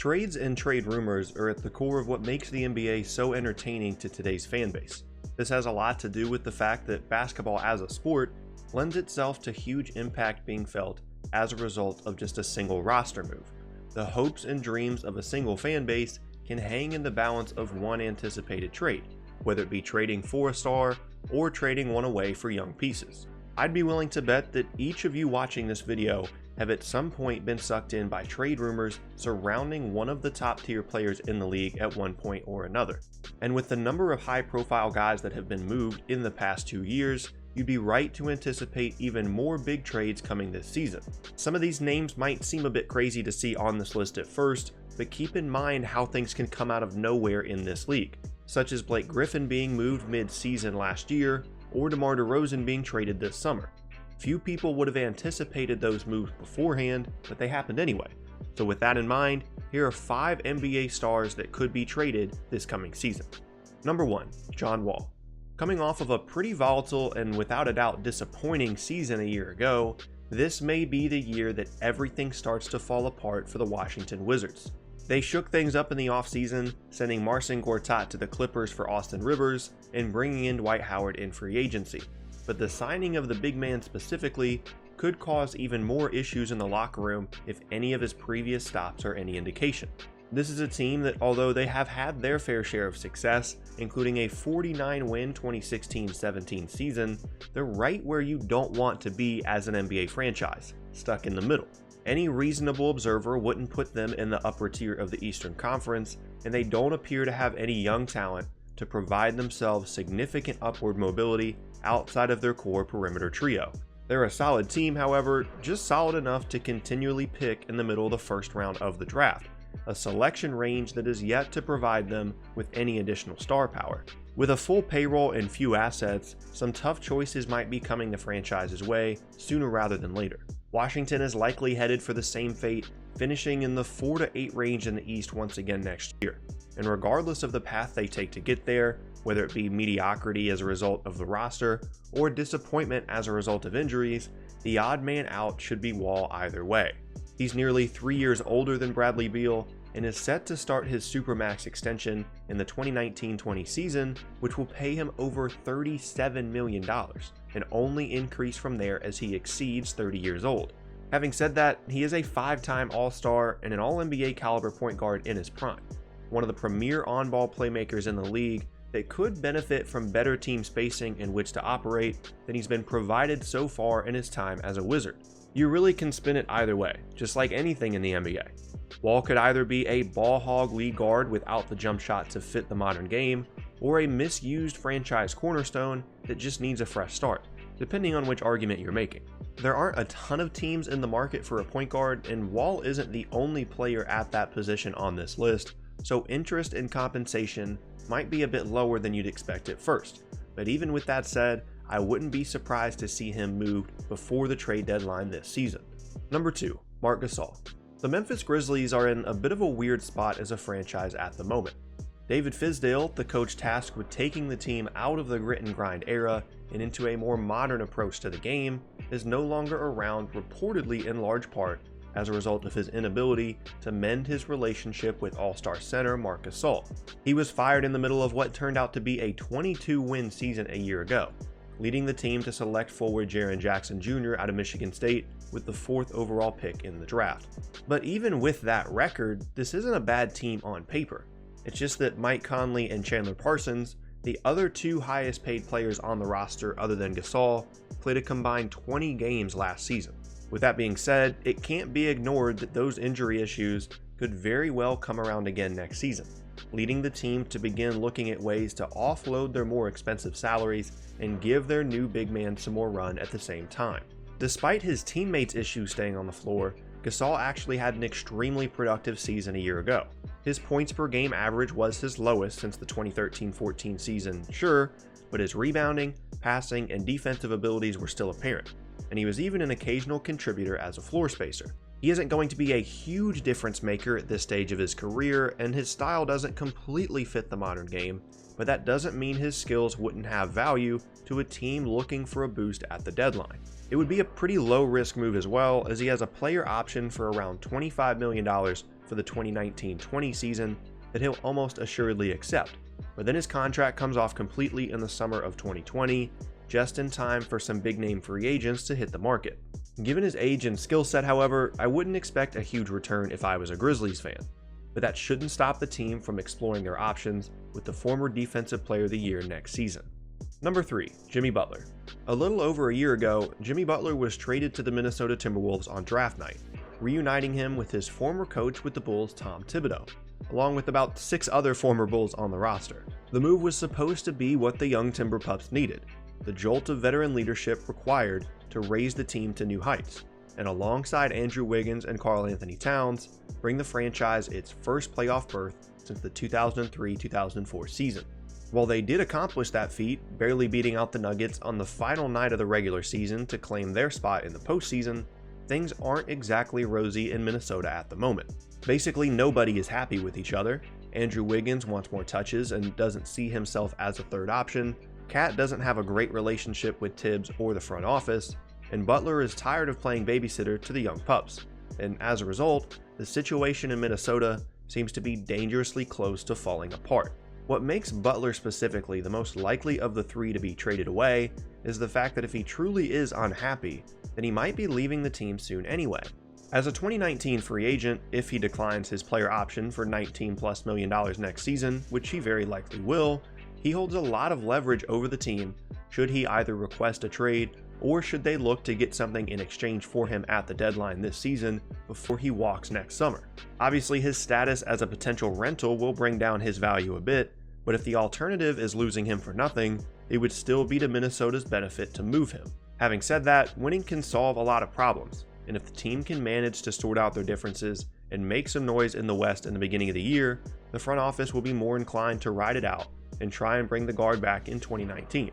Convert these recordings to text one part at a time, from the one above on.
Trades and trade rumors are at the core of what makes the NBA so entertaining to today's fanbase. This has a lot to do with the fact that basketball as a sport lends itself to huge impact being felt as a result of just a single roster move. The hopes and dreams of a single fan base can hang in the balance of one anticipated trade, whether it be trading for a star or trading one away for young pieces. I'd be willing to bet that each of you watching this video have at some point been sucked in by trade rumors surrounding one of the top tier players in the league at one point or another. And with the number of high profile guys that have been moved in the past 2 years, you'd be right to anticipate even more big trades coming this season. Some of these names might seem a bit crazy to see on this list at first, but keep in mind how things can come out of nowhere in this league, such as Blake Griffin being moved mid-season last year, or DeMar DeRozan being traded this summer. Few people would have anticipated those moves beforehand, but they happened anyway. So with that in mind, here are 5 NBA stars that could be traded this coming season. Number 1, John Wall. Coming off of a pretty volatile and without a doubt disappointing season a year ago, this may be the year that everything starts to fall apart for the Washington Wizards. They shook things up in the offseason, sending Marcin Gortat to the Clippers for Austin Rivers and bringing in Dwight Howard in free agency. But the signing of the big man specifically could cause even more issues in the locker room if any of his previous stops are any indication. This is a team that, although they have had their fair share of success, including a 49-win 2016-17 season, they're right where you don't want to be as an NBA franchise, stuck in the middle. Any reasonable observer wouldn't put them in the upper tier of the Eastern Conference, and they don't appear to have any young talent to provide themselves significant upward mobility outside of their core perimeter trio. They're a solid team, however, just solid enough to continually pick in the middle of the first round of the draft, a selection range that is yet to provide them with any additional star power. With a full payroll and few assets, some tough choices might be coming the franchise's way sooner rather than later. Washington is likely headed for the same fate, finishing in the 4 to 8 range in the East once again next year. And regardless of the path they take to get there, whether it be mediocrity as a result of the roster or disappointment as a result of injuries, the odd man out should be Wall either way. He's nearly 3 years older than Bradley Beal and is set to start his Supermax extension in the 2019-20 season, which will pay him over $37 million and only increase from there as he exceeds 30 years old. Having said that, he is a 5-time All-Star and an All-NBA caliber point guard in his prime, one of the premier on-ball playmakers in the league that could benefit from better team spacing in which to operate than he's been provided so far in his time as a Wizard. You really can spin it either way, just like anything in the NBA. Wall could either be a ball hog lead guard without the jump shot to fit the modern game, or a misused franchise cornerstone that just needs a fresh start, depending on which argument you're making. There aren't a ton of teams in the market for a point guard, and Wall isn't the only player at that position on this list, so interest and compensation might be a bit lower than you'd expect at first. But even with that said, I wouldn't be surprised to see him moved before the trade deadline this season. Number 2, Marc Gasol. The Memphis Grizzlies are in a bit of a weird spot as a franchise at the moment. David Fizdale, the coach tasked with taking the team out of the grit and grind era and into a more modern approach to the game, is no longer around, reportedly in large part as a result of his inability to mend his relationship with All-Star center Marc Gasol. He was fired in the middle of what turned out to be a 22-win season a year ago, leading the team to select forward Jaren Jackson Jr. out of Michigan State with the 4th overall pick in the draft. But even with that record, this isn't a bad team on paper. It's just that Mike Conley and Chandler Parsons, the other 2 highest paid players on the roster other than Gasol, played a combined 20 games last season. With that being said, it can't be ignored that those injury issues could very well come around again next season, leading the team to begin looking at ways to offload their more expensive salaries and give their new big man some more run at the same time. Despite his teammates' issues staying on the floor, Gasol actually had an extremely productive season a year ago. His points per game average was his lowest since the 2013-14 season, sure, but his rebounding, passing, and defensive abilities were still apparent, and he was even an occasional contributor as a floor spacer. He isn't going to be a huge difference maker at this stage of his career, and his style doesn't completely fit the modern game, but that doesn't mean his skills wouldn't have value to a team looking for a boost at the deadline. It would be a pretty low-risk move as well, as he has a player option for around $25 million for the 2019-20 season that he'll almost assuredly accept, but then his contract comes off completely in the summer of 2020, just in time for some big-name free agents to hit the market. Given his age and skill set, however, I wouldn't expect a huge return if I was a Grizzlies fan, but that shouldn't stop the team from exploring their options with the former Defensive Player of the Year next season. Number 3, Jimmy Butler. A little over a year ago, Jimmy Butler was traded to the Minnesota Timberwolves on draft night, reuniting him with his former coach with the Bulls, Tom Thibodeau, along with about 6 other former Bulls on the roster. The move was supposed to be what the young Timber Pups needed, the jolt of veteran leadership required to raise the team to new heights, and alongside Andrew Wiggins and Karl-Anthony Towns, bring the franchise its first playoff berth since the 2003-2004 season. While they did accomplish that feat, barely beating out the Nuggets on the final night of the regular season to claim their spot in the postseason, things aren't exactly rosy in Minnesota at the moment. Basically, nobody is happy with each other. Andrew Wiggins wants more touches and doesn't see himself as a third option. Cat doesn't have a great relationship with Tibbs or the front office, and Butler is tired of playing babysitter to the young pups. And as a result, the situation in Minnesota seems to be dangerously close to falling apart. What makes Butler specifically the most likely of the 3 to be traded away is the fact that if he truly is unhappy, then he might be leaving the team soon anyway. As a 2019 free agent, if he declines his player option for $19+ million next season, which he very likely will, he holds a lot of leverage over the team should he either request a trade or should they look to get something in exchange for him at the deadline this season before he walks next summer. Obviously, his status as a potential rental will bring down his value a bit, but if the alternative is losing him for nothing, it would still be to Minnesota's benefit to move him. Having said that, winning can solve a lot of problems, and if the team can manage to sort out their differences and make some noise in the West in the beginning of the year, the front office will be more inclined to ride it out and try and bring the guard back in 2019.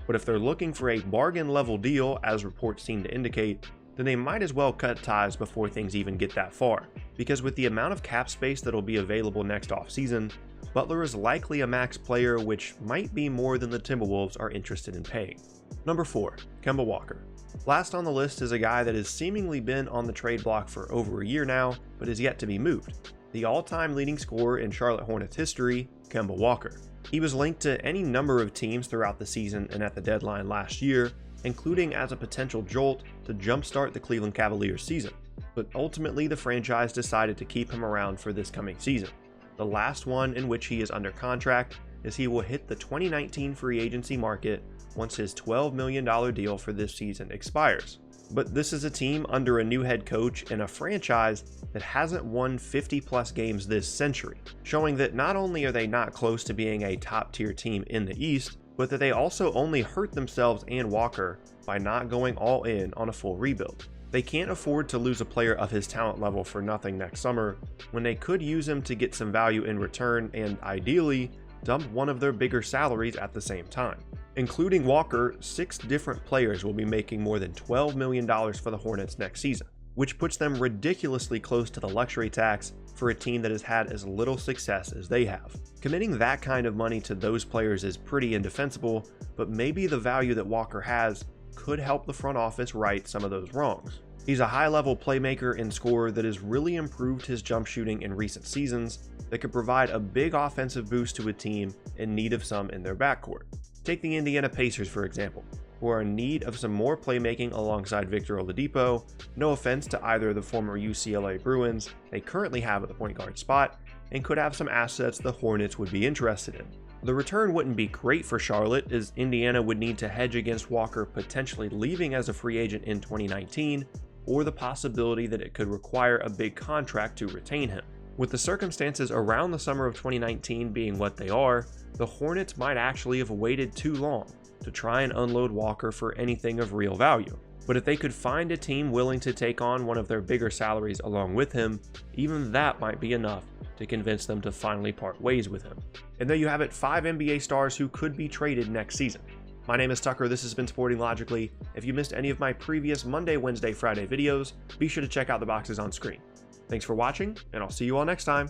But if they're looking for a bargain level deal, as reports seem to indicate, then they might as well cut ties before things even get that far, because with the amount of cap space that'll be available next offseason, Butler is likely a max player, which might be more than the Timberwolves are interested in paying. Number 4, Kemba Walker. Last on the list is a guy that has seemingly been on the trade block for over a year now, but is yet to be moved. The all-time leading scorer in Charlotte Hornets history, Kemba Walker. He was linked to any number of teams throughout the season and at the deadline last year, including as a potential jolt to jumpstart the Cleveland Cavaliers season. But ultimately, the franchise decided to keep him around for this coming season, the last one in which he is under contract, as he will hit the 2019 free agency market once his $12 million deal for this season expires. But this is a team under a new head coach and a franchise that hasn't won 50+ games this century, showing that not only are they not close to being a top-tier team in the East, but that they also only hurt themselves and Walker by not going all in on a full rebuild. They can't afford to lose a player of his talent level for nothing next summer, when they could use him to get some value in return and, ideally, dump one of their bigger salaries at the same time. Including Walker, 6 different players will be making more than $12 million for the Hornets next season, which puts them ridiculously close to the luxury tax for a team that has had as little success as they have. Committing that kind of money to those players is pretty indefensible, but maybe the value that Walker has could help the front office right some of those wrongs. He's a high-level playmaker and scorer that has really improved his jump shooting in recent seasons that could provide a big offensive boost to a team in need of some in their backcourt. Take the Indiana Pacers, for example, who are in need of some more playmaking alongside Victor Oladipo. No offense to either of the former UCLA Bruins they currently have at the point guard spot, and could have some assets the Hornets would be interested in. The return wouldn't be great for Charlotte, as Indiana would need to hedge against Walker potentially leaving as a free agent in 2019, or the possibility that it could require a big contract to retain him. With the circumstances around the summer of 2019 being what they are, the Hornets might actually have waited too long to try and unload Walker for anything of real value. But if they could find a team willing to take on one of their bigger salaries along with him, even that might be enough to convince them to finally part ways with him. And there you have it, 5 NBA stars who could be traded next season. My name is Tucker, this has been Sporting Logically. If you missed any of my previous Monday, Wednesday, Friday videos, be sure to check out the boxes on screen. Thanks for watching, and I'll see you all next time.